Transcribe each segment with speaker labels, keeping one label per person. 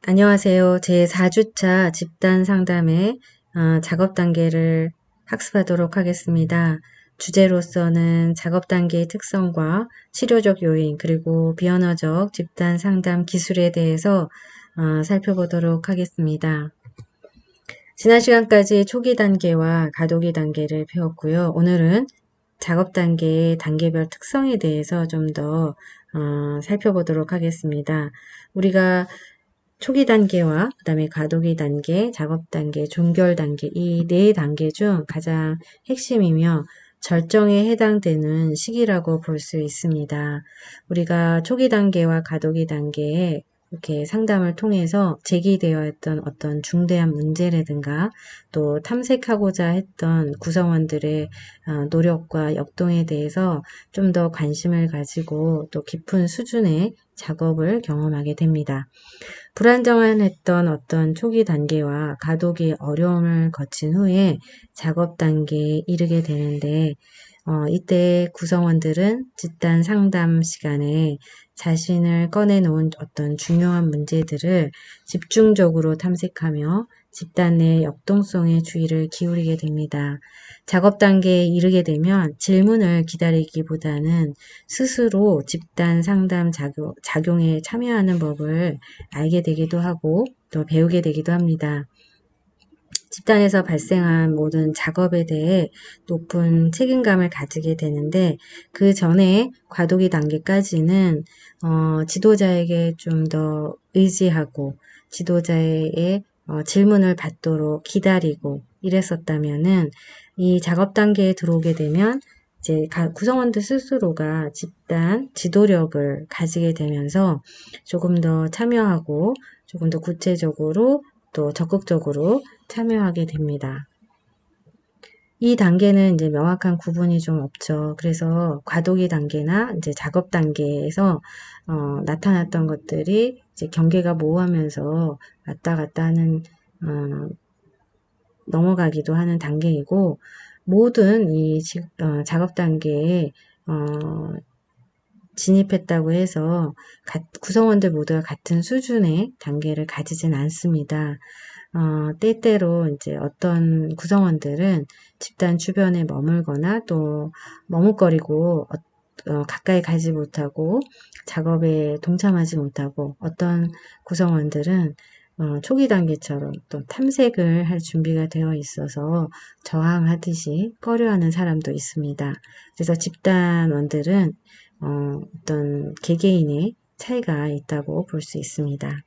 Speaker 1: 안녕하세요. 제 4주차 집단 상담의 작업 단계를 학습하도록 하겠습니다. 주제로서는 작업 단계의 특성과 치료적 요인 그리고 비언어적 집단 상담 기술에 대해서 살펴보도록 하겠습니다. 지난 시간까지 초기 단계와 가도기 단계를 배웠고요. 오늘은 작업 단계의 단계별 특성에 대해서 좀 더 살펴보도록 하겠습니다. 우리가 초기 단계와 그 다음에 가도기 단계, 작업 단계, 종결 단계 이 네 단계 중 가장 핵심이며 절정에 해당되는 시기라고 볼 수 있습니다. 우리가 초기 단계와 가도기 단계에 이렇게 상담을 통해서 제기되어 있던 어떤 중대한 문제라든가 또 탐색하고자 했던 구성원들의 노력과 역동에 대해서 좀 더 관심을 가지고 또 깊은 수준의 작업을 경험하게 됩니다. 불안정했던 어떤 초기 단계와 가독의 어려움을 거친 후에 작업 단계에 이르게 되는데 이때 구성원들은 집단 상담 시간에 자신을 꺼내놓은 어떤 중요한 문제들을 집중적으로 탐색하며 집단 내 역동성에 주의를 기울이게 됩니다. 작업 단계에 이르게 되면 질문을 기다리기보다는 스스로 집단 상담 작용에 참여하는 법을 알게 되기도 하고 또 배우게 되기도 합니다. 집단에서 발생한 모든 작업에 대해 높은 책임감을 가지게 되는데 그 전에 과도기 단계까지는 지도자에게 좀 더 의지하고 지도자의 질문을 받도록 기다리고 이랬었다면은 이 작업 단계에 들어오게 되면 이제 구성원들 스스로가 집단 지도력을 가지게 되면서 조금 더 참여하고 조금 더 구체적으로 또 적극적으로 참여하게 됩니다. 이 단계는 이제 명확한 구분이 좀 없죠. 그래서 과도기 단계나 이제 작업 단계에서 나타났던 것들이 이제 경계가 모호하면서 왔다 갔다 하는 넘어가기도 하는 단계이고 모든 이 작업 단계에 진입했다고 해서 구성원들 모두가 같은 수준의 단계를 가지진 않습니다. 때때로 이제 어떤 구성원들은 집단 주변에 머물거나 또 머뭇거리고 가까이 가지 못하고 작업에 동참하지 못하고 어떤 구성원들은 초기 단계처럼 또 탐색을 할 준비가 되어 있어서 저항하듯이 꺼려하는 사람도 있습니다. 그래서 집단원들은 어떤 개개인의 차이가 있다고 볼 수 있습니다.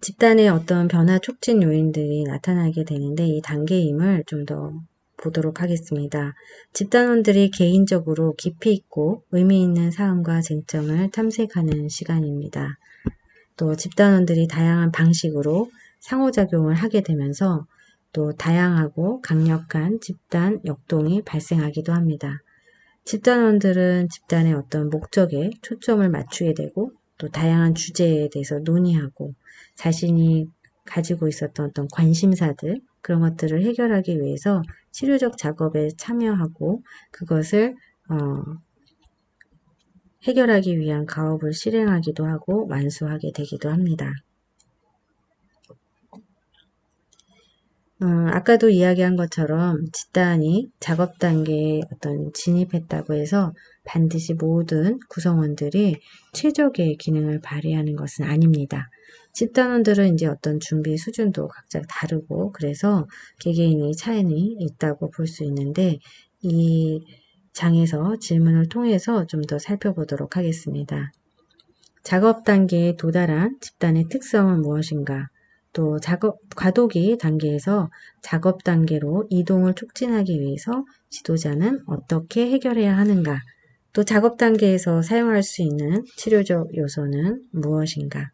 Speaker 1: 집단의 어떤 변화 촉진 요인들이 나타나게 되는데 이 단계임을 좀 더 보도록 하겠습니다. 집단원들이 개인적으로 깊이 있고 의미 있는 사안과 쟁점을 탐색하는 시간입니다. 또 집단원들이 다양한 방식으로 상호작용을 하게 되면서 또 다양하고 강력한 집단 역동이 발생하기도 합니다. 집단원들은 집단의 어떤 목적에 초점을 맞추게 되고 또 다양한 주제에 대해서 논의하고 자신이 가지고 있었던 어떤 관심사들 그런 것들을 해결하기 위해서 치료적 작업에 참여하고 그것을 해결하기 위한 가업을 실행하기도 하고 완수하게 되기도 합니다. 아까도 이야기한 것처럼 집단이 작업 단계에 어떤 진입했다고 해서 반드시 모든 구성원들이 최적의 기능을 발휘하는 것은 아닙니다. 집단원들은 이제 어떤 준비 수준도 각자 다르고 그래서 개개인의 차이는 있다고 볼 수 있는데 이 장에서 질문을 통해서 좀 더 살펴보도록 하겠습니다. 작업 단계에 도달한 집단의 특성은 무엇인가? 또 과도기 단계에서 작업 단계로 이동을 촉진하기 위해서 지도자는 어떻게 해결해야 하는가? 또 작업 단계에서 사용할 수 있는 치료적 요소는 무엇인가?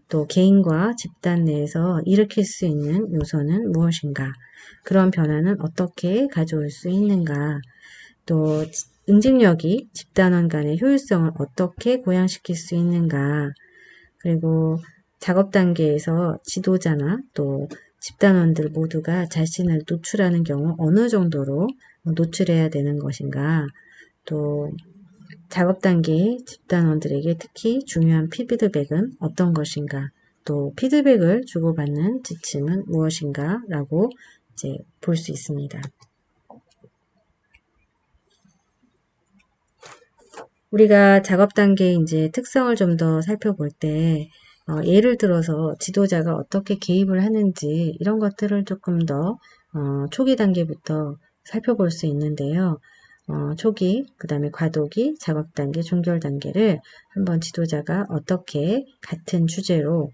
Speaker 1: 또 개인과 집단 내에서 일으킬 수 있는 요소는 무엇인가? 그런 변화는 어떻게 가져올 수 있는가? 또 응집력이 집단원 간의 효율성을 어떻게 고양시킬 수 있는가? 그리고 작업 단계에서 지도자나 또 집단원들 모두가 자신을 노출하는 경우 어느 정도로 노출해야 되는 것인가? 또 작업 단계의 집단원들에게 특히 중요한 피드백은 어떤 것인가? 또 피드백을 주고받는 지침은 무엇인가? 라고 이제 볼 수 있습니다. 우리가 작업 단계의 이제 특성을 좀 더 살펴볼 때, 예를 들어서 지도자가 어떻게 개입을 하는지 이런 것들을 조금 더 초기 단계부터 살펴볼 수 있는데요. 초기, 그 다음에 과도기, 작업 단계, 종결 단계를 한번 지도자가 어떻게 같은 주제로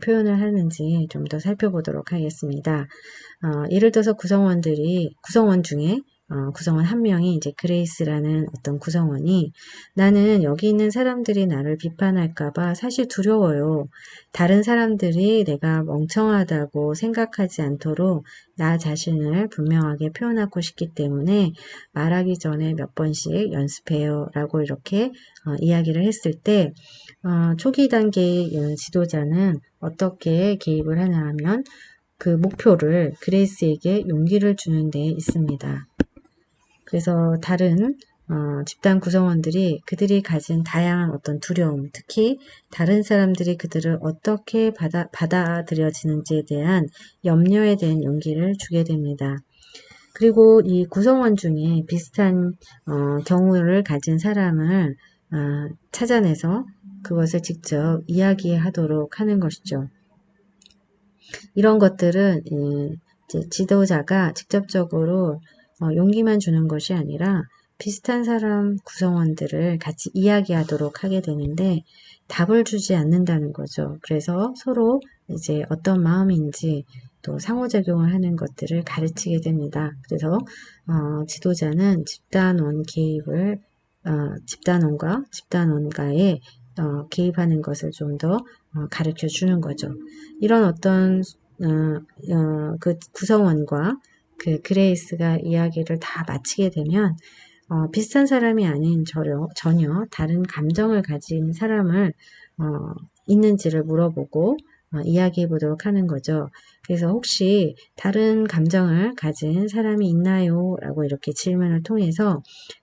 Speaker 1: 표현을 하는지 좀 더 살펴보도록 하겠습니다. 예를 들어서 구성원 중에 구성원 한 명이 이제 그레이스라는 어떤 구성원이 나는 여기 있는 사람들이 나를 비판할까봐 사실 두려워요. 다른 사람들이 내가 멍청하다고 생각하지 않도록 나 자신을 분명하게 표현하고 싶기 때문에 말하기 전에 몇 번씩 연습해요. 라고 이렇게 이야기를 했을 때 초기 단계의 지도자는 어떻게 개입을 하냐 하면 그 목표를 그레이스에게 용기를 주는 데 있습니다. 그래서 다른 집단 구성원들이 그들이 가진 다양한 어떤 두려움, 특히 다른 사람들이 그들을 어떻게 받아들여지는지에 대한 염려에 대한 용기를 주게 됩니다. 그리고 이 구성원 중에 비슷한 경우를 가진 사람을 찾아내서 그것을 직접 이야기하도록 하는 것이죠. 이런 것들은 이제 지도자가 직접적으로 용기만 주는 것이 아니라 비슷한 사람 구성원들을 같이 이야기하도록 하게 되는데 답을 주지 않는다는 거죠. 그래서 서로 이제 어떤 마음인지 또 상호작용을 하는 것들을 가르치게 됩니다. 그래서 지도자는 집단원 개입을 집단원과 집단원과의 개입하는 것을 좀 더 가르쳐 주는 거죠. 이런 어떤 그 구성원과 그 그레이스가 이야기를 다 마치게 되면 비슷한 사람이 아닌 전혀 다른 감정을 가진 사람을 있는지를 물어보고 이야기해 보도록 하는 거죠. 그래서 혹시 다른 감정을 가진 사람이 있나요? 라고 이렇게 질문을 통해서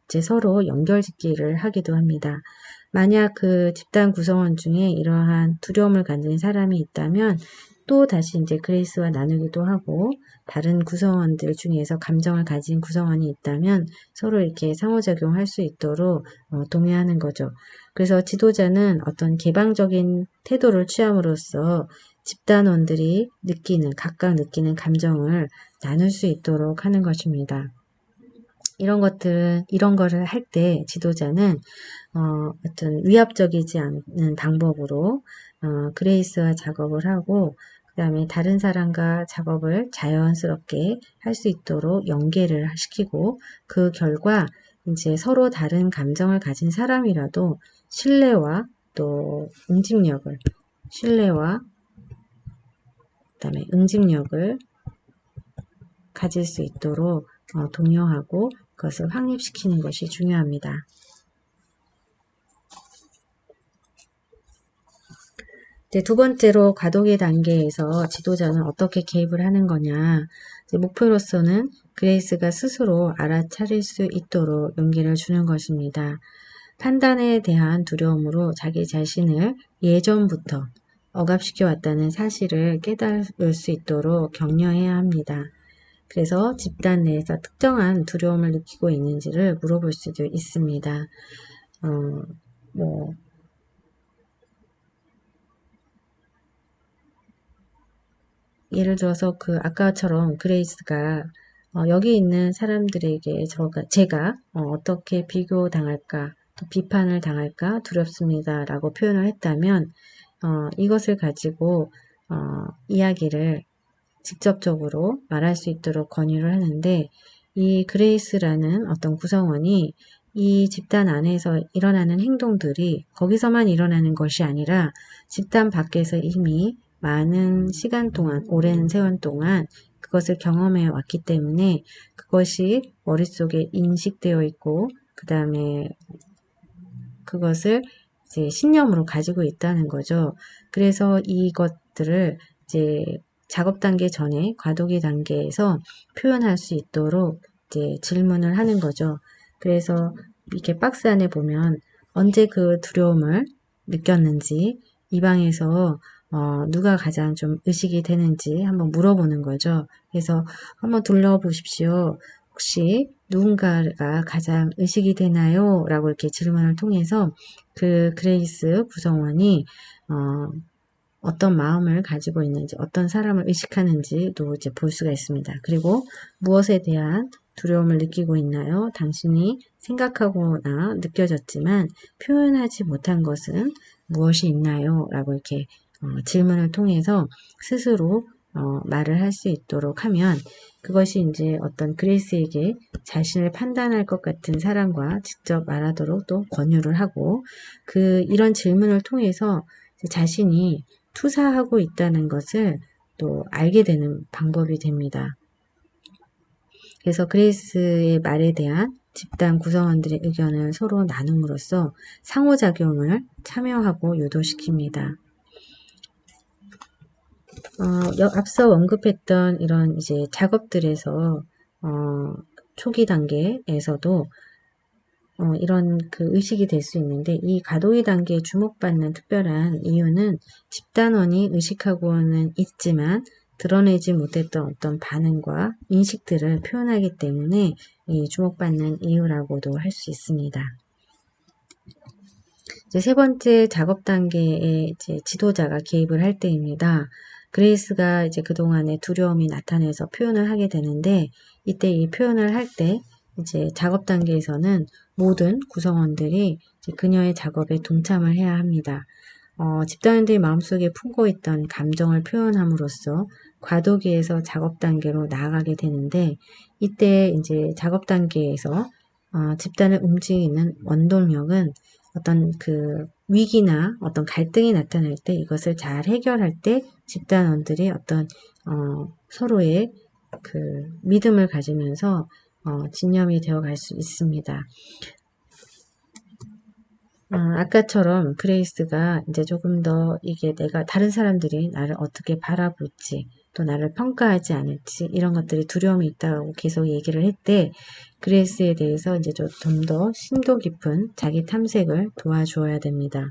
Speaker 1: 이제 서로 연결짓기를 하기도 합니다. 만약 그 집단 구성원 중에 이러한 두려움을 가진 사람이 있다면 또 다시 이제 그레이스와 나누기도 하고 다른 구성원들 중에서 감정을 가진 구성원이 있다면 서로 이렇게 상호작용할 수 있도록 동의하는 거죠. 그래서 지도자는 어떤 개방적인 태도를 취함으로써 집단원들이 각각 느끼는 감정을 나눌 수 있도록 하는 것입니다. 이런 거를 할 때 지도자는 어떤 위압적이지 않는 방법으로 그레이스와 작업을 하고 그 다음에 다른 사람과 작업을 자연스럽게 할 수 있도록 연계를 시키고 그 결과 이제 서로 다른 감정을 가진 사람이라도 신뢰와 그다음에 응집력을 가질 수 있도록 독려하고 그것을 확립시키는 것이 중요합니다. 이제 두 번째로 과도기 단계에서 지도자는 어떻게 개입을 하는 거냐. 목표로서는 그레이스가 스스로 알아차릴 수 있도록 용기를 주는 것입니다. 판단에 대한 두려움으로 자기 자신을 예전부터 억압시켜 왔다는 사실을 깨달을 수 있도록 격려해야 합니다. 그래서 집단 내에서 특정한 두려움을 느끼고 있는지를 물어볼 수도 있습니다. 예를 들어서 그 아까처럼 그레이스가 여기 있는 사람들에게 제가 어떻게 비교당할까 또 비판을 당할까 두렵습니다 라고 표현을 했다면 이것을 가지고 이야기를 직접적으로 말할 수 있도록 권유를 하는데 이 그레이스라는 어떤 구성원이 이 집단 안에서 일어나는 행동들이 거기서만 일어나는 것이 아니라 집단 밖에서 이미 많은 시간 동안, 오랜 세월 동안 그것을 경험해 왔기 때문에 그것이 머릿속에 인식되어 있고 그 다음에 그것을 이제 신념으로 가지고 있다는 거죠. 그래서 이것들을 이제 작업 단계 전에 과도기 단계에서 표현할 수 있도록 이제 질문을 하는 거죠. 그래서 이렇게 박스 안에 보면 언제 그 두려움을 느꼈는지, 이 방에서 누가 가장 좀 의식이 되는지 한번 물어보는 거죠. 그래서 한번 둘러보십시오. 혹시 누군가가 가장 의식이 되나요? 라고 이렇게 질문을 통해서 그 그레이스 구성원이 어떤 마음을 가지고 있는지, 어떤 사람을 의식하는지도 이제 볼 수가 있습니다. 그리고 무엇에 대한 두려움을 느끼고 있나요? 당신이 생각하거나 느껴졌지만 표현하지 못한 것은 무엇이 있나요? 라고 이렇게 질문을 통해서 스스로 말을 할 수 있도록 하면 그것이 이제 어떤 그레이스에게 자신을 판단할 것 같은 사람과 직접 말하도록 또 권유를 하고 이런 질문을 통해서 자신이 투사하고 있다는 것을 또 알게 되는 방법이 됩니다. 그래서 그레이스의 말에 대한 집단 구성원들의 의견을 서로 나눔으로써 상호작용을 참여하고 유도시킵니다. 앞서 언급했던 이런 이제 작업들에서 초기 단계에서도 이런 그 의식이 될 수 있는데 이 가동의 단계에 주목받는 특별한 이유는 집단원이 의식하고는 있지만 드러내지 못했던 어떤 반응과 인식들을 표현하기 때문에 이 주목받는 이유라고도 할 수 있습니다. 이제 세 번째 작업 단계에 이제 지도자가 개입을 할 때입니다. 그레이스가 이제 그동안의 두려움이 나타내서 표현을 하게 되는데 이때 이 표현을 할 때 이제 작업 단계에서는 모든 구성원들이 이제 그녀의 작업에 동참을 해야 합니다. 집단원들이 마음속에 품고 있던 감정을 표현함으로써 과도기에서 작업 단계로 나아가게 되는데 이때 이제 작업 단계에서 집단을 움직이는 원동력은 어떤 그 위기나 어떤 갈등이 나타날 때 이것을 잘 해결할 때 집단원들이 어떤 서로의 그 믿음을 가지면서 진념이 되어 갈 수 있습니다. 아까처럼 그레이스가 이제 조금 더 이게 내가 다른 사람들이 나를 어떻게 바라볼지 또 나를 평가하지 않을지 이런 것들이 두려움이 있다고 계속 얘기를 했대. 그레이스에 대해서 이제 좀 더 심도 깊은 자기 탐색을 도와주어야 됩니다.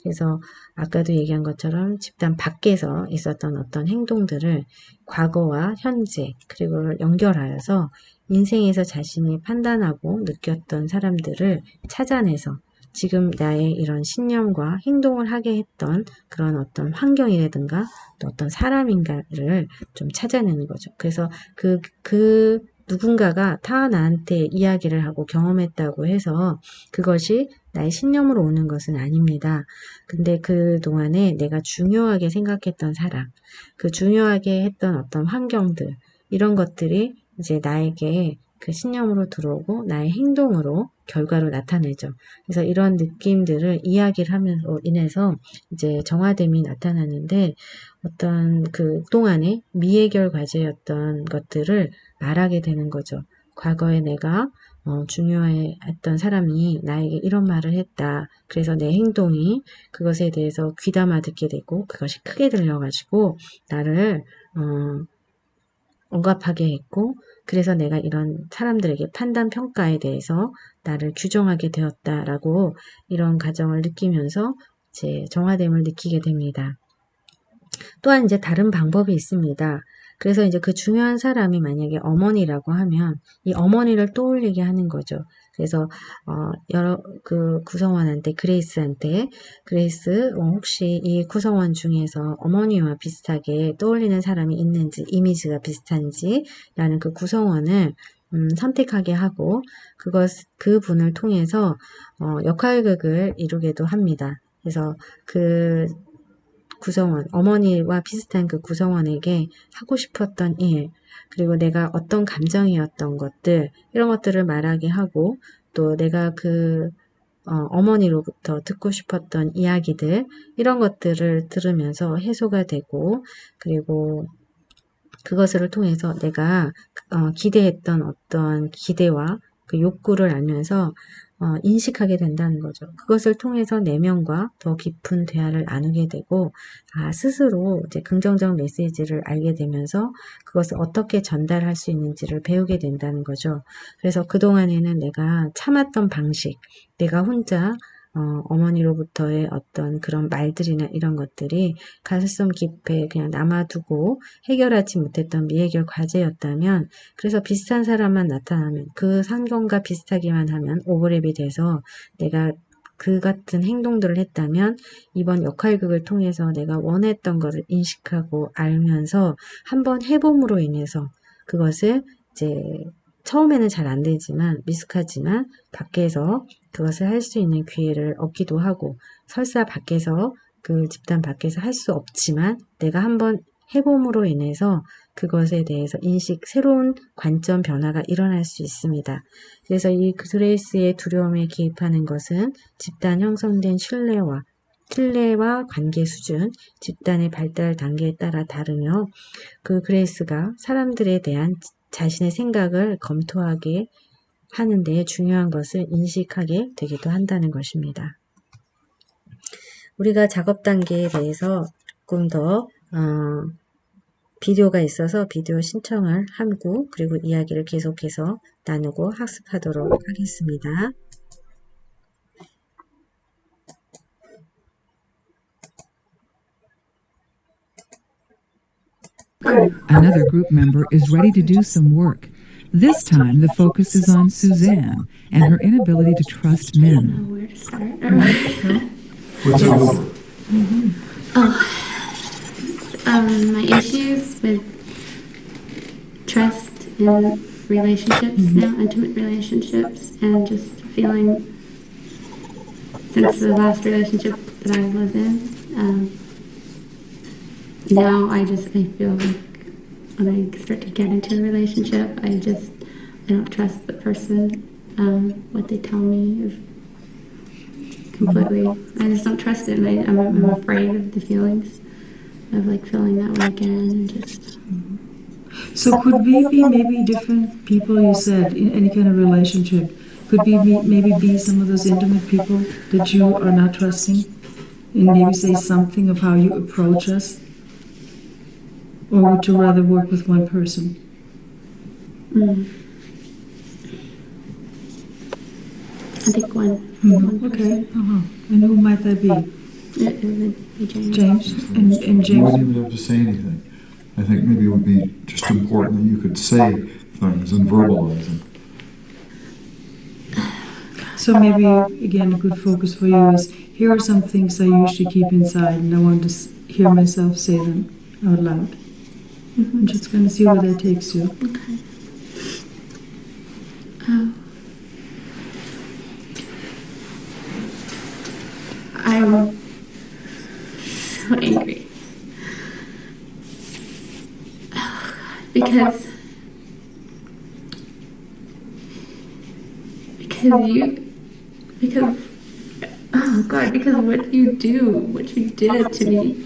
Speaker 1: 그래서 아까도 얘기한 것처럼 집단 밖에서 있었던 어떤 행동들을 과거와 현재 그리고 연결하여서 인생에서 자신이 판단하고 느꼈던 사람들을 찾아내서 지금 나의 이런 신념과 행동을 하게 했던 그런 어떤 환경이라든가 또 어떤 사람인가를 좀 찾아내는 거죠. 그래서 그 누군가가 다 나한테 이야기를 하고 경험했다고 해서 그것이 나의 신념으로 오는 것은 아닙니다. 근데 그 동안에 내가 중요하게 생각했던 사람, 그 중요하게 했던 어떤 환경들, 이런 것들이 이제 나에게 그 신념으로 들어오고 나의 행동으로 결과로 나타내죠. 그래서 이런 느낌들을 이야기를 함으로 인해서 이제 정화됨이 나타나는데 어떤 그 동안의 미해결 과제였던 것들을 말하게 되는 거죠. 과거에 내가 중요했던 사람이 나에게 이런 말을 했다. 그래서 내 행동이 그것에 대해서 귀담아 듣게 되고 그것이 크게 들려가지고 나를 억압하게 했고 그래서 내가 이런 사람들에게 판단 평가에 대해서 나를 규정하게 되었다라고 이런 가정을 느끼면서 이제 정화됨을 느끼게 됩니다. 또한 이제 다른 방법이 있습니다. 그래서 이제 그 중요한 사람이 만약에 어머니라고 하면 이 어머니를 떠올리게 하는 거죠. 그래서 여러 그 구성원한테 그레이스 혹시 이 구성원 중에서 어머니와 비슷하게 떠올리는 사람이 있는지 이미지가 비슷한지 라는 그 구성원을 선택하게 하고 그 분을 통해서 역할극을 이루게도 합니다. 그래서 그 구성원, 어머니와 비슷한 그 구성원에게 하고 싶었던 일, 그리고 내가 어떤 감정이었던 것들, 이런 것들을 말하게 하고, 또 내가 어머니로부터 듣고 싶었던 이야기들, 이런 것들을 들으면서 해소가 되고, 그리고 그것을 통해서 내가 기대했던 어떤 기대와 그 욕구를 알면서 인식하게 된다는 거죠. 그것을 통해서 내면과 더 깊은 대화를 나누게 되고 스스로 이제 긍정적 메시지를 알게 되면서 그것을 어떻게 전달할 수 있는지를 배우게 된다는 거죠. 그래서 그동안에는 내가 참았던 방식, 내가 혼자 어머니로부터의 어떤 그런 말들이나 이런 것들이 가슴속 깊이 그냥 남아두고 해결하지 못했던 미해결 과제였다면, 그래서 비슷한 사람만 나타나면 그 상경과 비슷하기만 하면 오버랩이 돼서 내가 그 같은 행동들을 했다면 이번 역할극을 통해서 내가 원했던 것을 인식하고 알면서 한번 해봄으로 인해서 그것을 이제 처음에는 잘 안 되지만 미숙하지만 밖에서 그것을 할 수 있는 기회를 얻기도 하고, 설사 밖에서 그 집단 밖에서 할 수 없지만 내가 한번 해봄으로 인해서 그것에 대해서 새로운 관점 변화가 일어날 수 있습니다. 그래서 이 그레이스의 두려움에 개입하는 것은 집단 형성된 신뢰와 관계 수준, 집단의 발달 단계에 따라 다르며, 그 그레이스가 사람들에 대한 자신의 생각을 검토하게 하는데 중요한 것을 인식하게 되기도 한다는 것입니다. 우리가 작업 단계에 대해서 조금 더 비디오가 있어서 비디오 신청을 하고 그리고 이야기를 계속해서 나누고 학습하도록 하겠습니다.
Speaker 2: Another group member is ready to do some work. This time, the focus is on Suzanne and her inability to trust men.
Speaker 3: Where to start?
Speaker 4: What's over?
Speaker 3: My issues with trust in relationships now, intimate relationships, and just feeling since the last relationship that I was in, now I feel like when I start to get into a relationship, I don't trust the person. What they tell me is completely, I just don't trust it, and I'm afraid of the feelings of like feeling that way again, and just.
Speaker 4: So could we be maybe different people, you said, in any kind of relationship? Could we maybe be some of those intimate people that you are not trusting? And maybe say something of how you approach us? Or would you rather work with one person?
Speaker 3: I think one.
Speaker 4: Okay. And who might that be?
Speaker 3: It would be James.
Speaker 4: James? And
Speaker 5: You
Speaker 4: James?
Speaker 5: wouldn't even have to say anything. I think maybe it would be just important that you could say things and verbalize them.
Speaker 4: So maybe, again, a good focus for you is, here are some things I usually keep inside, and I want to hear myself say them out loud. I'm just going to see where that takes you.
Speaker 3: Okay. I'm so angry. Because what you do, what you did to me,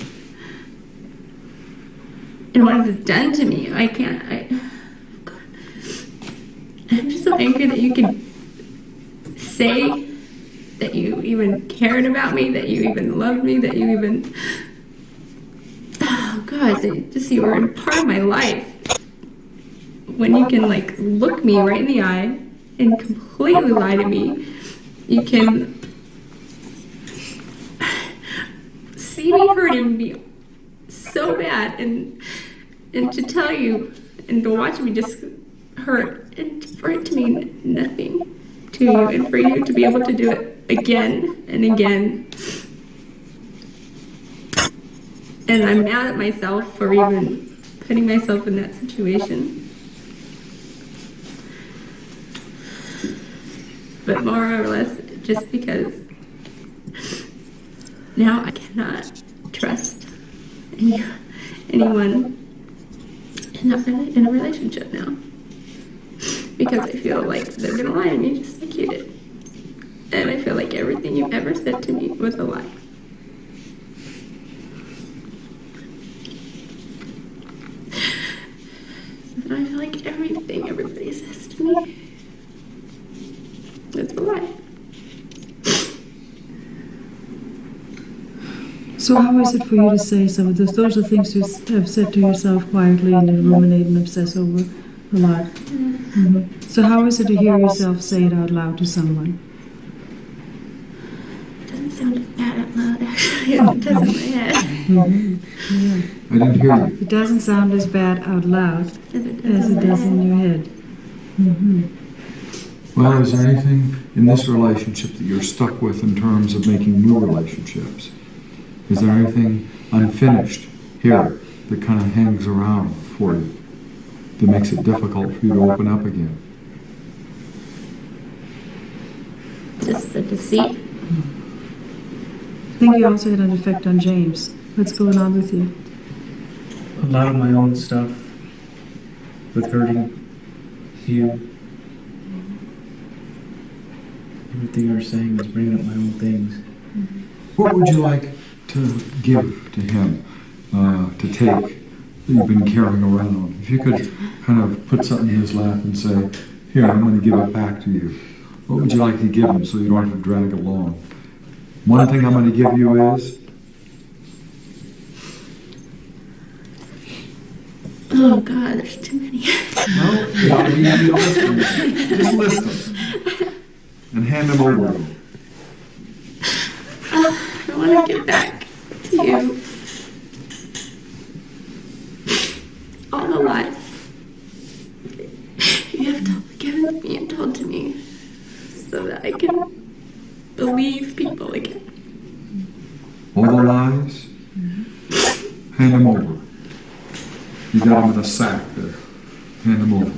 Speaker 3: and what it's done to me, I'm just so angry that you can say that you even cared about me, that you even loved me, that you even, that you were a part of my life. When you can like look me right in the eye and completely lie to me, you can see me hurt and be so bad, and to tell you and to watch me just hurt, and for it to mean nothing to you, and for you to be able to do it again and again. And I'm mad at myself for even putting myself in that situation. But more or less, just because now I cannot trust anyone in a relationship now. Because I feel like they're gonna lie to me just like you did. And I feel like everything you've ever said to me was a lie. And I feel like everything everybody says to me is a lie.
Speaker 4: So how is it for you to say some of this? Those are things you have said to yourself quietly and then ruminate and obsess over a lot. So how is it to hear yourself say it out loud to someone?
Speaker 3: it does in my head.
Speaker 5: I didn't hear you.
Speaker 4: It doesn't sound as bad out loud
Speaker 3: As it does
Speaker 4: as
Speaker 3: in
Speaker 4: it
Speaker 3: my
Speaker 4: does
Speaker 3: head.
Speaker 4: in your head.
Speaker 5: Well, is there anything in this relationship that you're stuck with in terms of making new relationships? Is there anything unfinished here that kind of hangs around for you that makes it difficult for you to open up again?
Speaker 3: Just the deceit.
Speaker 4: I think you also had an effect on James. What's going on with you?
Speaker 6: A lot of my own stuff with hurting you. Everything you're saying is bringing up my own things.
Speaker 5: What would you like to give to him, to take, that you've been carrying around? If you could kind of put something in his lap and say, here, I'm going to give it back to you. What would you like to give him so you don't have to drag it along? One thing I'm going to give you is,
Speaker 3: Oh God, there's too many.
Speaker 5: no, you list them. Just list them. And hand them over to him.
Speaker 3: I want to get back to you. All the lies you have given me and told to me so that I can believe people again.
Speaker 5: All the lies, hand them over. You got them in a sack there. Hand them over.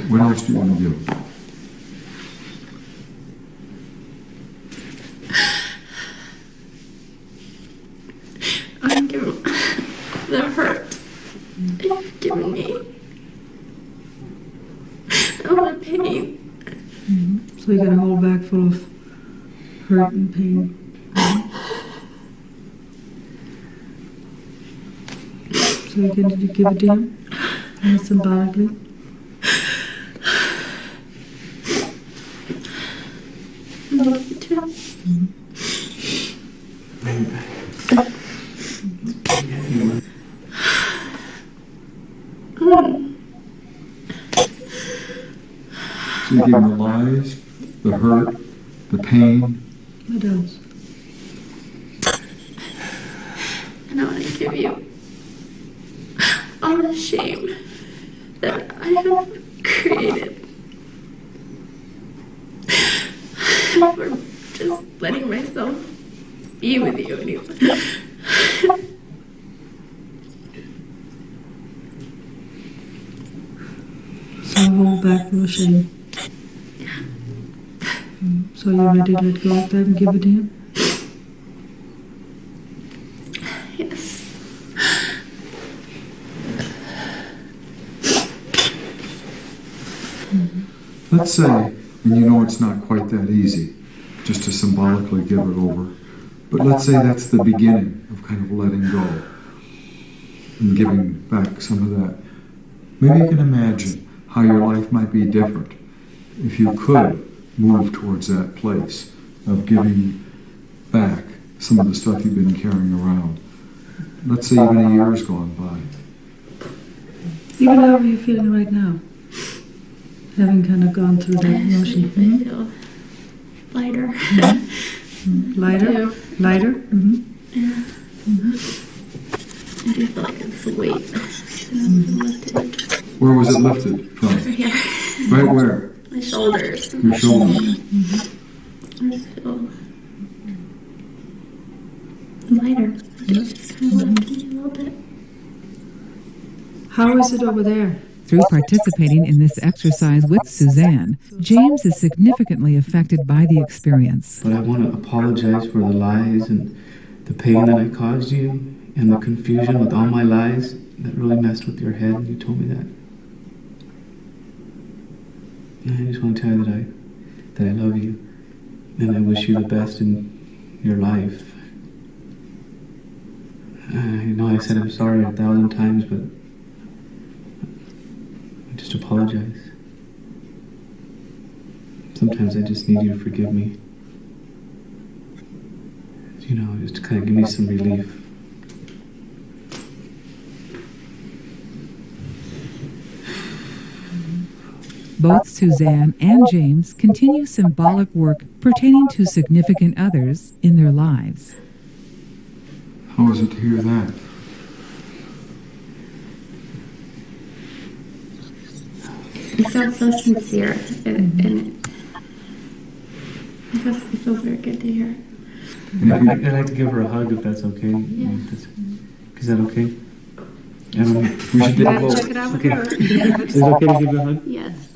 Speaker 5: What else do you want to give?
Speaker 3: I'm giving the hurt you've given me. All the pain.
Speaker 4: So you got a whole bag full of hurt and pain. So you can give it to him symbolically.
Speaker 3: Love you too.
Speaker 5: So you give him the lies, the hurt, the pain.
Speaker 4: What else?
Speaker 3: And I want to give you all the shame that I have created for just letting myself be with you anymore.
Speaker 4: So a whole bag full of shame. So you're ready to let go of that and give it to him?
Speaker 3: Yes.
Speaker 5: Let's say, and you know it's not quite that easy, just to symbolically give it over, but let's say that's the beginning of kind of letting go and giving back some of that. Maybe you can imagine how your life might be different if you could move towards that place of giving back some of the stuff you've been carrying around. Let's say even a year's gone by.
Speaker 4: Even how are you feeling right now? Having kind of gone through that emotion.
Speaker 3: I feel lighter.
Speaker 4: Lighter?
Speaker 3: Yeah.
Speaker 4: Lighter?
Speaker 3: Yeah. I do feel like it's a weight. Lifted.
Speaker 5: Where was it lifted from?
Speaker 3: Over here.
Speaker 5: Right where?
Speaker 3: My shoulders.
Speaker 5: Your shoulders.
Speaker 3: I just feel lighter. It just kind of lifted me a little bit.
Speaker 4: How is it over there?
Speaker 2: Through participating in this exercise with Suzanne, James is significantly affected by the experience.
Speaker 6: But I want to apologize for the lies and the pain that I caused you and the confusion with all my lies that really messed with your head. You told me that. And I just want to tell you that I love you and I wish you the best in your life. I know I said I'm sorry 1,000 times, but I just apologize. Sometimes I just need you to forgive me. You know, just to kind of give me some relief.
Speaker 2: both Suzanne and James continue symbolic work pertaining to significant others in their lives.
Speaker 5: How is it to hear that?
Speaker 3: It felt so sincere, and it feels very good to hear.
Speaker 6: I'd like to give her a hug if that's okay.
Speaker 3: Yeah.
Speaker 6: Is that okay? I don't know. We should
Speaker 3: Check it out with
Speaker 6: okay.
Speaker 3: her.
Speaker 6: Is it okay to give her a hug?
Speaker 3: Yes.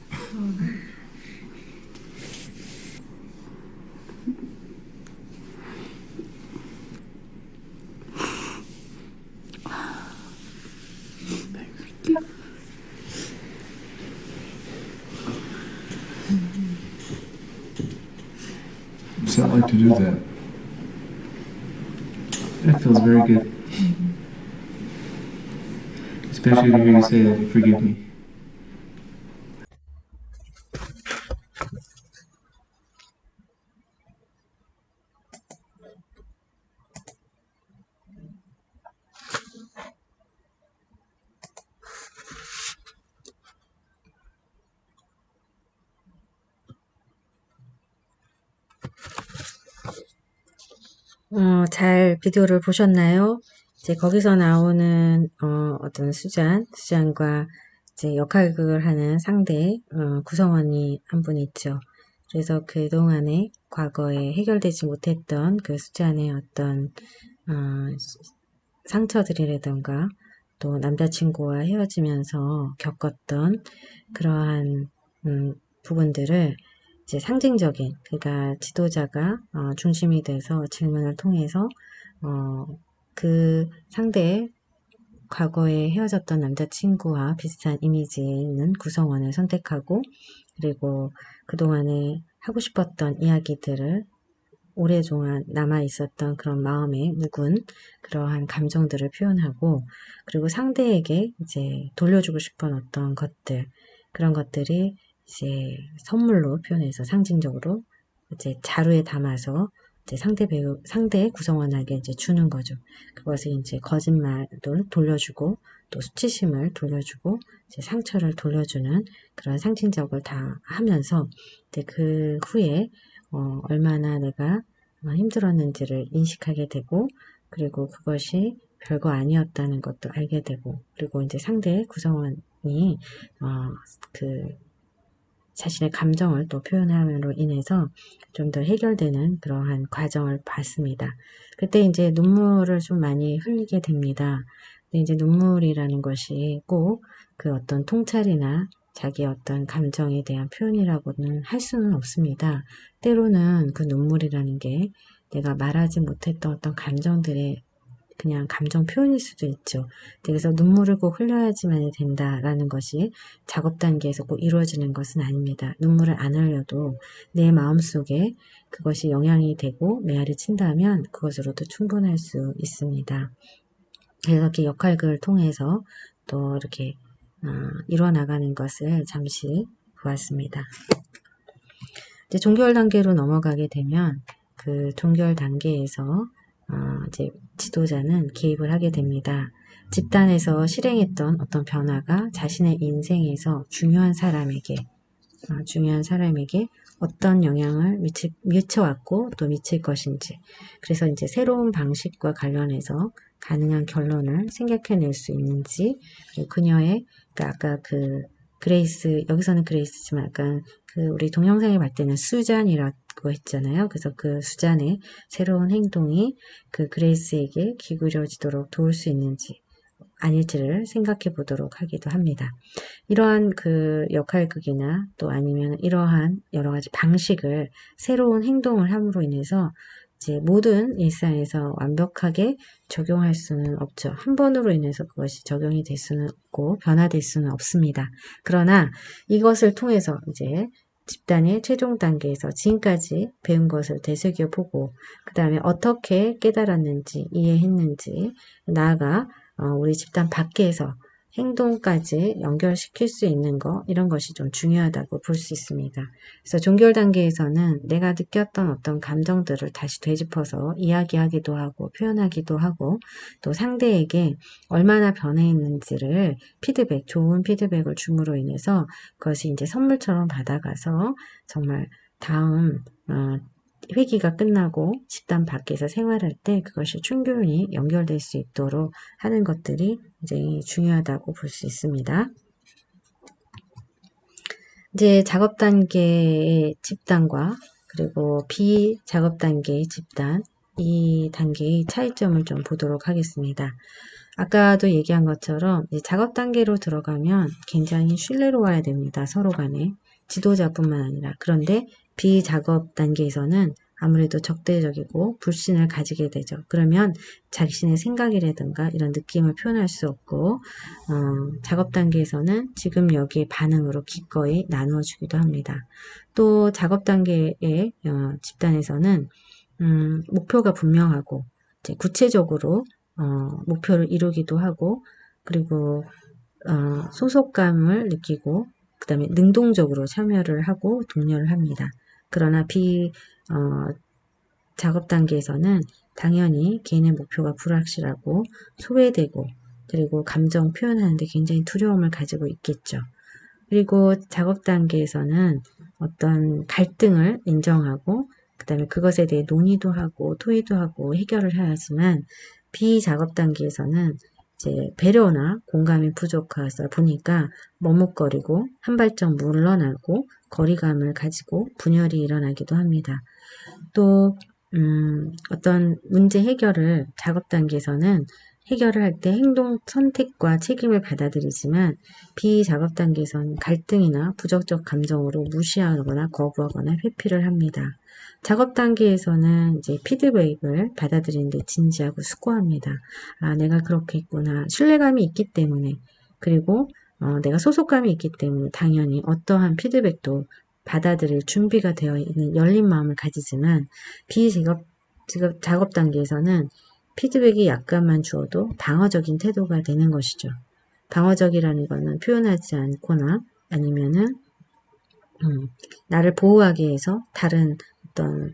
Speaker 5: What's that like to do that?
Speaker 6: That feels very good. Especially to hear you say that you forgive me.
Speaker 1: 잘 비디오를 보셨나요? 이제 거기서 나오는 어떤 수잔과 이제 역할극을 하는 상대 구성원이 한 분 있죠. 그래서 그동안에 과거에 해결되지 못했던 그 수잔의 어떤 상처들이라던가 또 남자친구와 헤어지면서 겪었던 그러한 부분들을 이제 상징적인, 그러니까 지도자가 중심이 돼서 질문을 통해서 그 상대의 과거에 헤어졌던 남자친구와 비슷한 이미지에 있는 구성원을 선택하고, 그리고 그동안에 하고 싶었던 이야기들을 오랫동안 남아있었던 그런 마음에 묵은 그러한 감정들을 표현하고, 그리고 상대에게 이제 돌려주고 싶은 어떤 것들, 그런 것들이 이제 선물로 표현해서 상징적으로 이제 자루에 담아서 이제 상대 구성원에게 이제 주는 거죠. 그것을 이제 거짓말을 돌려주고 또 수치심을 돌려주고 이제 상처를 돌려주는 그런 상징적을 다 하면서 이제 그 후에 얼마나 내가 힘들었는지를 인식하게 되고, 그리고 그것이 별거 아니었다는 것도 알게 되고, 그리고 이제 상대 구성원이 자신의 감정을 또 표현함으로 인해서 좀 더 해결되는 그러한 과정을 봤습니다. 그때 이제 눈물을 좀 많이 흘리게 됩니다. 근데 이제 눈물이라는 것이 꼭 그 어떤 통찰이나 자기 어떤 감정에 대한 표현이라고는 할 수는 없습니다. 때로는 그 눈물이라는 게 내가 말하지 못했던 어떤 감정들의 그냥 감정 표현일 수도 있죠. 그래서 눈물을 꼭 흘려야지만 된다라는 것이 작업 단계에서 꼭 이루어지는 것은 아닙니다. 눈물을 안 흘려도 내 마음속에 그것이 영향이 되고 메아리 친다면 그것으로도 충분할 수 있습니다. 그래서 이렇게 역할극을 통해서 또 이렇게 이뤄나가는 것을 잠시 보았습니다. 이제 종결 단계로 넘어가게 되면 그 종결 단계에서 이제 지도자는 개입을 하게 됩니다. 집단에서 실행했던 어떤 변화가 자신의 인생에서 중요한 사람에게 어떤 영향을 미쳐왔고 또 미칠 것인지, 그래서 이제 새로운 방식과 관련해서 가능한 결론을 생각해낼 수 있는지, 그리고 그녀의, 그러니까 아까 그 그레이스, 여기서는 그레이스지만 약간 그 우리 동영상에 볼 때는 수잔이라고 했잖아요. 그래서 그 수잔의 새로운 행동이 그 그레이스에게 기울여지도록 도울 수 있는지 아닐지를 생각해 보도록 하기도 합니다. 이러한 그 역할극이나 또 아니면 이러한 여러 가지 방식을 새로운 행동을 함으로 인해서 이제 모든 일상에서 완벽하게 적용할 수는 없죠. 한 번으로 인해서 그것이 적용이 될 수는 없고 변화될 수는 없습니다. 그러나 이것을 통해서 이제 집단의 최종 단계에서 지금까지 배운 것을 되새겨보고 그 다음에 어떻게 깨달았는지 이해했는지, 나아가 우리 집단 밖에서 행동까지 연결시킬 수 있는 거, 이런 것이 좀 중요하다고 볼 수 있습니다. 그래서 종결 단계에서는 내가 느꼈던 어떤 감정들을 다시 되짚어서 이야기하기도 하고 표현하기도 하고 또 상대에게 얼마나 변해 있는지를 피드백, 좋은 피드백을 줌으로 인해서 그것이 이제 선물처럼 받아가서 정말 다음 회기가 끝나고 집단 밖에서 생활할 때 그것이 충분히 연결될 수 있도록 하는 것들이 굉장히 중요하다고 볼 수 있습니다. 이제 작업 단계의 집단과 그리고 비작업 단계의 집단, 이 단계의 차이점을 좀 보도록 하겠습니다. 아까도 얘기한 것처럼 작업 단계로 들어가면 굉장히 신뢰로워야 됩니다. 서로 간에. 지도자뿐만 아니라. 그런데 비작업 단계에서는 아무래도 적대적이고 불신을 가지게 되죠. 그러면 자신의 생각이라든가 이런 느낌을 표현할 수 없고 작업 단계에서는 지금 여기에 반응으로 기꺼이 나누어주기도 합니다. 또 작업 단계의 집단에서는 목표가 분명하고 이제 구체적으로 목표를 이루기도 하고 그리고 소속감을 느끼고 그 다음에 능동적으로 참여를 하고 독려를 합니다. 그러나 작업 단계에서는 당연히 개인의 목표가 불확실하고 소외되고 그리고 감정 표현하는데 굉장히 두려움을 가지고 있겠죠. 그리고 작업 단계에서는 어떤 갈등을 인정하고 그 다음에 그것에 대해 논의도 하고 토의도 하고 해결을 해야 하지만 비작업 단계에서는 이제 배려나 공감이 부족해서 보니까 머뭇거리고 한 발짝 물러나고 거리감을 가지고 분열이 일어나기도 합니다. 또 어떤 문제 해결을 작업 단계에서는 해결을 할 때 행동 선택과 책임을 받아들이지만 비작업 단계에서는 갈등이나 부정적 감정으로 무시하거나 거부하거나 회피를 합니다. 작업 단계에서는 이제 피드백을 받아들이는데 진지하고 수고합니다. 아, 내가 그렇게 했구나. 신뢰감이 있기 때문에 그리고 내가 소속감이 있기 때문에 당연히 어떠한 피드백도 받아들일 준비가 되어 있는 열린 마음을 가지지만 작업 단계에서는 피드백이 약간만 주어도 방어적인 태도가 되는 것이죠. 방어적이라는 것은 표현하지 않거나 아니면은 나를 보호하기 위해서 다른 어떤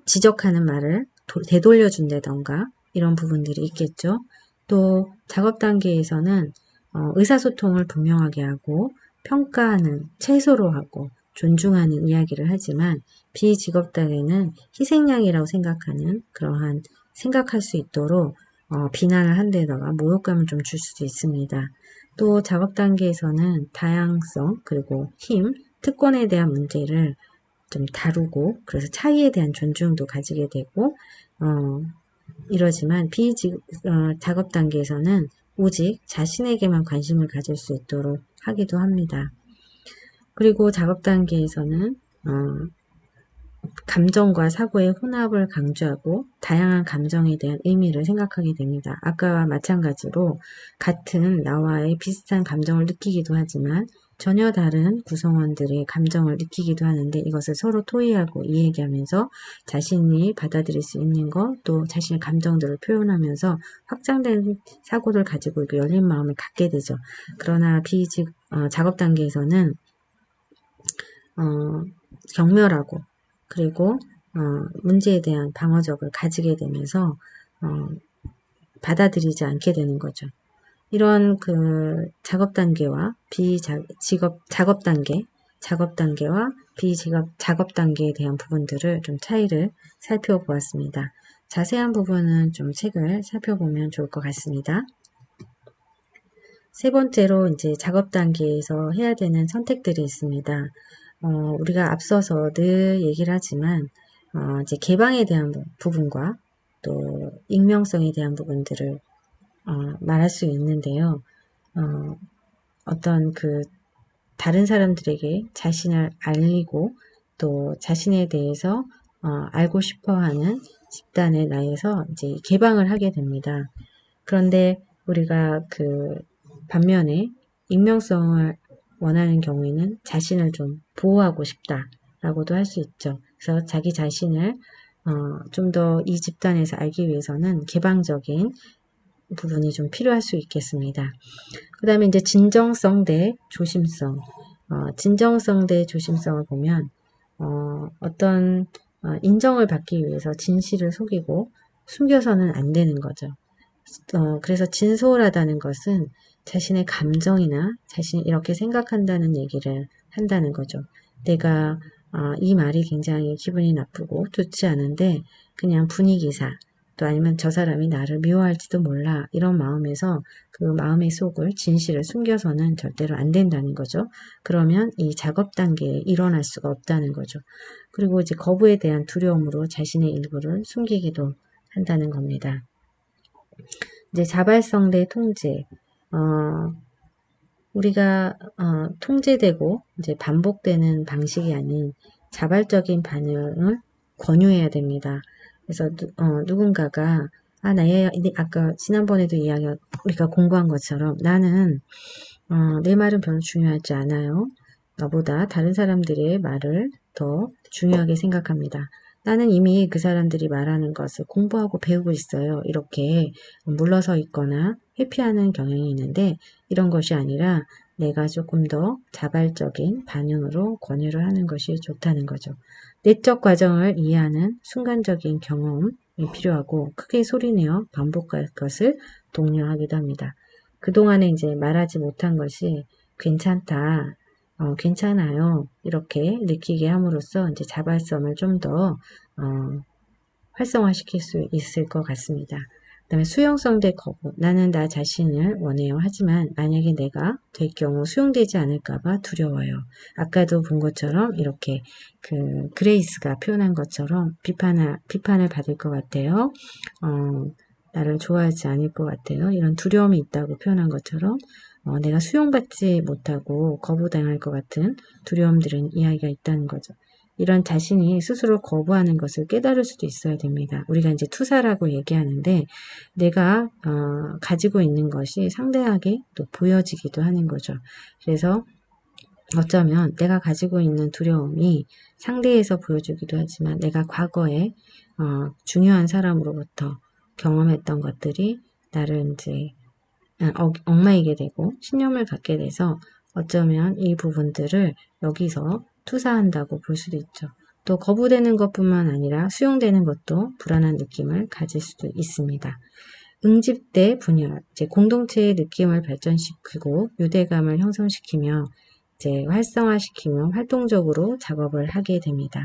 Speaker 1: 지적하는 말을 되돌려준다던가 이런 부분들이 있겠죠. 또 작업 단계에서는 의사소통을 분명하게 하고 평가하는 최소로 하고 존중하는 이야기를 하지만 비직업 단계는 희생양이라고 생각하는 그러한 생각할 수 있도록 비난을 한데다가 모욕감을 좀 줄 수도 있습니다. 또 작업 단계에서는 다양성 그리고 힘, 특권에 대한 문제를 좀 다루고 그래서 차이에 대한 존중도 가지게 되고 이러지만 작업 단계에서는 오직 자신에게만 관심을 가질 수 있도록 하기도 합니다. 그리고 작업 단계에서는 감정과 사고의 혼합을 강조하고 다양한 감정에 대한 의미를 생각하게 됩니다. 아까와 마찬가지로 같은 나와의 비슷한 감정을 느끼기도 하지만 전혀 다른 구성원들의 감정을 느끼기도 하는데 이것을 서로 토의하고 이야기하면서 자신이 받아들일 수 있는 것 또 자신의 감정들을 표현하면서 확장된 사고를 가지고 열린 마음을 갖게 되죠. 그러나 작업 단계에서는 경멸하고 그리고 문제에 대한 방어적을 가지게 되면서 받아들이지 않게 되는 거죠. 이런 작업 단계와 작업 단계와 작업 단계에 대한 부분들을 좀 차이를 살펴보았습니다. 자세한 부분은 좀 책을 살펴보면 좋을 것 같습니다. 세 번째로 이제 작업 단계에서 해야 되는 선택들이 있습니다. 우리가 앞서서 늘 얘기를 하지만 이제 개방에 대한 부분과 또 익명성에 대한 부분들을 말할 수 있는데요. 어떤 다른 사람들에게 자신을 알리고 또 자신에 대해서 알고 싶어하는 집단의 나에서 이제 개방을 하게 됩니다. 그런데 우리가 반면에 익명성을 원하는 경우에는 자신을 좀 보호하고 싶다라고도 할 수 있죠. 그래서 자기 자신을 좀 더 이 집단에서 알기 위해서는 개방적인 부분이 좀 필요할 수 있겠습니다. 그 다음에 이제 진정성 대 조심성. 진정성 대 조심성을 보면, 어떤 인정을 받기 위해서 진실을 속이고 숨겨서는 안 되는 거죠. 그래서 진솔하다는 것은 자신의 감정이나 자신이 이렇게 생각한다는 얘기를 한다는 거죠. 내가 이 말이 굉장히 기분이 나쁘고 좋지 않은데 그냥 분위기사 또 아니면 저 사람이 나를 미워할지도 몰라 이런 마음에서 그 마음의 속을 진실을 숨겨서는 절대로 안 된다는 거죠. 그러면 이 작업 단계에 일어날 수가 없다는 거죠. 그리고 이제 거부에 대한 두려움으로 자신의 일부를 숨기기도 한다는 겁니다. 이제 자발성 대 통제. 우리가 통제되고 이제 반복되는 방식이 아닌 자발적인 반응을 권유해야 됩니다. 그래서 누군가가 나의 아까 지난번에도 우리가 공부한 것처럼 나는 내 말은 별로 중요하지 않아요. 나보다 다른 사람들의 말을 더 중요하게 생각합니다. 나는 이미 그 사람들이 말하는 것을 공부하고 배우고 있어요. 이렇게 물러서 있거나 회피하는 경향이 있는데 이런 것이 아니라 내가 조금 더 자발적인 반응으로 권유를 하는 것이 좋다는 거죠. 내적 과정을 이해하는 순간적인 경험이 필요하고 크게 소리내어 반복할 것을 독려하기도 합니다. 그동안에 이제 말하지 못한 것이 괜찮다, 괜찮아요. 이렇게 느끼게 함으로써 이제 자발성을 좀 더 활성화시킬 수 있을 것 같습니다. 그 다음에 수용성 대 거부. 나는 나 자신을 원해요. 하지만 만약에 내가 될 경우 수용되지 않을까봐 두려워요. 아까도 본 것처럼 이렇게 그레이스가 표현한 것처럼 비판을 받을 것 같아요. 나를 좋아하지 않을 것 같아요. 이런 두려움이 있다고 표현한 것처럼 내가 수용받지 못하고 거부당할 것 같은 두려움들은 이야기가 있다는 거죠. 이런 자신이 스스로 거부하는 것을 깨달을 수도 있어야 됩니다. 우리가 이제 투사라고 얘기하는데 내가 가지고 있는 것이 상대에게 또 보여지기도 하는 거죠. 그래서 어쩌면 내가 가지고 있는 두려움이 상대에서 보여주기도 하지만 내가 과거에 중요한 사람으로부터 경험했던 것들이 나를 이제 얽매이게 되고 신념을 갖게 돼서 어쩌면 이 부분들을 여기서 투사한다고 볼 수도 있죠. 또 거부되는 것뿐만 아니라 수용되는 것도 불안한 느낌을 가질 수도 있습니다. 응집대 분열, 이제 공동체의 느낌을 발전시키고 유대감을 형성시키며 이제 활성화시키며 활동적으로 작업을 하게 됩니다.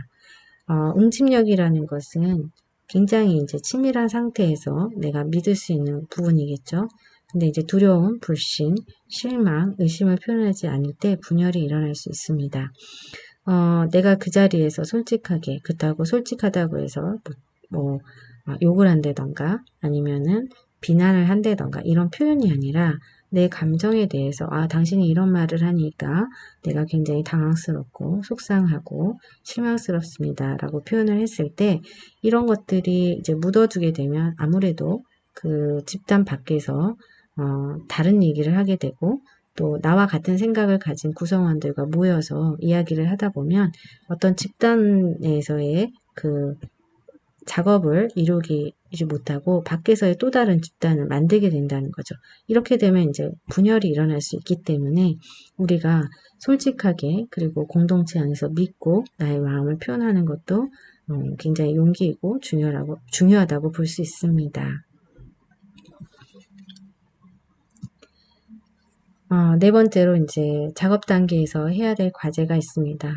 Speaker 1: 응집력이라는 것은 굉장히 이제 친밀한 상태에서 내가 믿을 수 있는 부분이겠죠. 근데 이제 두려움, 불신, 실망, 의심을 표현하지 않을 때 분열이 일어날 수 있습니다. 내가 그 자리에서 솔직하게, 그렇다고 솔직하다고 해서 욕을 한다던가 아니면은 비난을 한다던가 이런 표현이 아니라 내 감정에 대해서 당신이 이런 말을 하니까 내가 굉장히 당황스럽고 속상하고 실망스럽습니다 라고 표현을 했을 때 이런 것들이 이제 묻어두게 되면 아무래도 그 집단 밖에서 다른 얘기를 하게 되고 또 나와 같은 생각을 가진 구성원들과 모여서 이야기를 하다 보면 어떤 집단에서의 그 작업을 이루지 못하고 밖에서의 또 다른 집단을 만들게 된다는 거죠. 이렇게 되면 이제 분열이 일어날 수 있기 때문에 우리가 솔직하게 그리고 공동체 안에서 믿고 나의 마음을 표현하는 것도 굉장히 용기이고 중요하다고 볼 수 있습니다. 네 번째로 이제 작업 단계에서 해야 될 과제가 있습니다.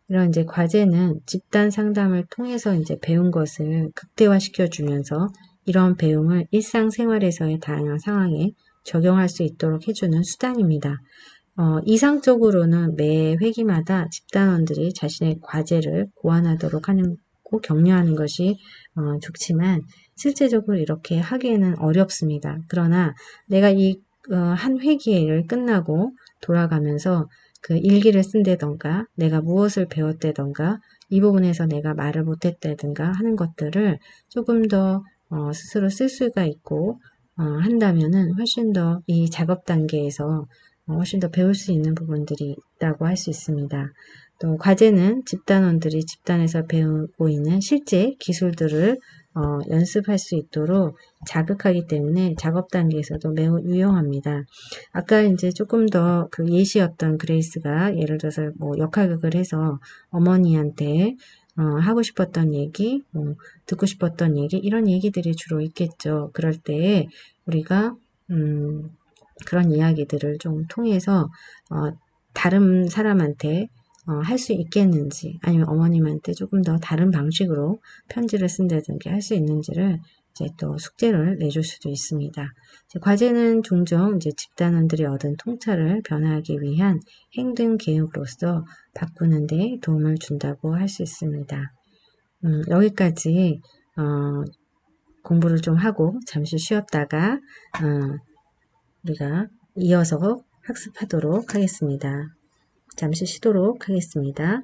Speaker 1: 이런 이제 과제는 집단 상담을 통해서 이제 배운 것을 극대화시켜 주면서 이런 배움을 일상생활에서의 다양한 상황에 적용할 수 있도록 해주는 수단입니다. 이상적으로는 매 회기마다 집단원들이 자신의 과제를 고안하도록 하고 격려하는 것이 좋지만 실제적으로 이렇게 하기에는 어렵습니다. 그러나 내가 한 회기를 끝나고 돌아가면서 그 일기를 쓴다던가 내가 무엇을 배웠다던가 이 부분에서 내가 말을 못했다든가 하는 것들을 조금 더 스스로 쓸 수가 있고 한다면은 훨씬 더 이 작업 단계에서 훨씬 더 배울 수 있는 부분들이 있다고 할 수 있습니다. 또 과제는 집단원들이 집단에서 배우고 있는 실제 기술들을 연습할 수 있도록 자극하기 때문에 작업 단계에서도 매우 유용합니다. 아까 이제 조금 더 그 예시였던 그레이스가 예를 들어서 뭐 역할극을 해서 어머니한테 하고 싶었던 얘기, 뭐 듣고 싶었던 얘기, 이런 얘기들이 주로 있겠죠. 그럴 때 우리가 그런 이야기들을 좀 통해서 다른 사람한테 할 수 있겠는지, 아니면 어머님한테 조금 더 다른 방식으로 편지를 쓴다든지 할 수 있는지를 이제 또 숙제를 내줄 수도 있습니다. 이제 과제는 종종 이제 집단원들이 얻은 통찰을 변화하기 위한 행동 계획으로서 바꾸는 데 도움을 준다고 할 수 있습니다. 여기까지 공부를 좀 하고 잠시 쉬었다가 우리가 이어서 학습하도록 하겠습니다. 잠시 쉬도록 하겠습니다.